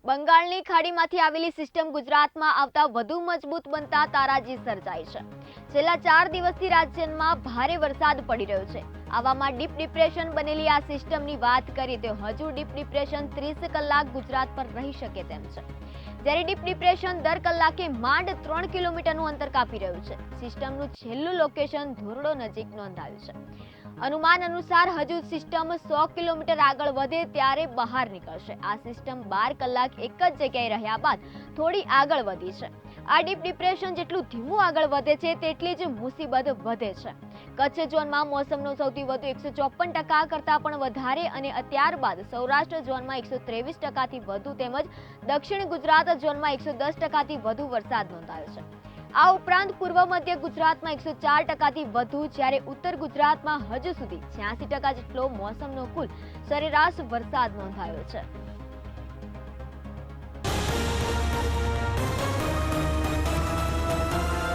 બંગાળની ખાડીમાંથી આવેલી સિસ્ટમ ગુજરાતમાં આવતા વધુ મજબૂત બનતા તારાજી સર્જાઈ છે। છેલ્લા 4 દિવસથી રાજ્યમાં ભારે વરસાદ પડી રહ્યો છે। આવામાં ડીપ ડિપ્રેશન બનેલી આ સિસ્ટમની વાત કરીએ તો હજુ ડીપ ડિપ્રેશન 30 કલાક ગુજરાત પર રહી શકે તેમ છે। જ્યારે ડીપ ડિપ્રેશન દર કલાકે માંડ 3 કિલોમીટરનું અંતર કાપી રહ્યું છે। સિસ્ટમનું છેલ્લું લોકેશન ધોરડો નજીક નોંધાયું છે। अनुमान अनुसार हजू सिस्टम 100 किलोमीटर आगळ वधे त्यारे बहार निकळशे। आ सिस्टम 12 कलाक एक ज जग्याए रह्या बाद थोड़ी आगळ वधी छे। आ डीप डिप्रेशन जेटલું ધીમું આગળ વધે છે તેટલી જ મુસીબત વધે છે। કચ્છ ઝોનમાં મોસમનો સૌથી વધુ 154% કરતા પણ વધારે અને ત્યારબાદ સૌરાષ્ટ્ર ઝોનમાં 123% થી વધુ તેમજ દક્ષિણ ગુજરાત ઝોનમાં 110% થી વધુ વરસાદ નોંધાયો છે। આ ઉપરાંત પૂર્વ મધ્ય ગુજરાતમાં 104% થી વધુ, જ્યારે ઉત્તર ગુજરાતમાં હજુ સુધી 86% જેટલો મોસમનો કુલ સરેરાશ વરસાદ નોંધાયો છે।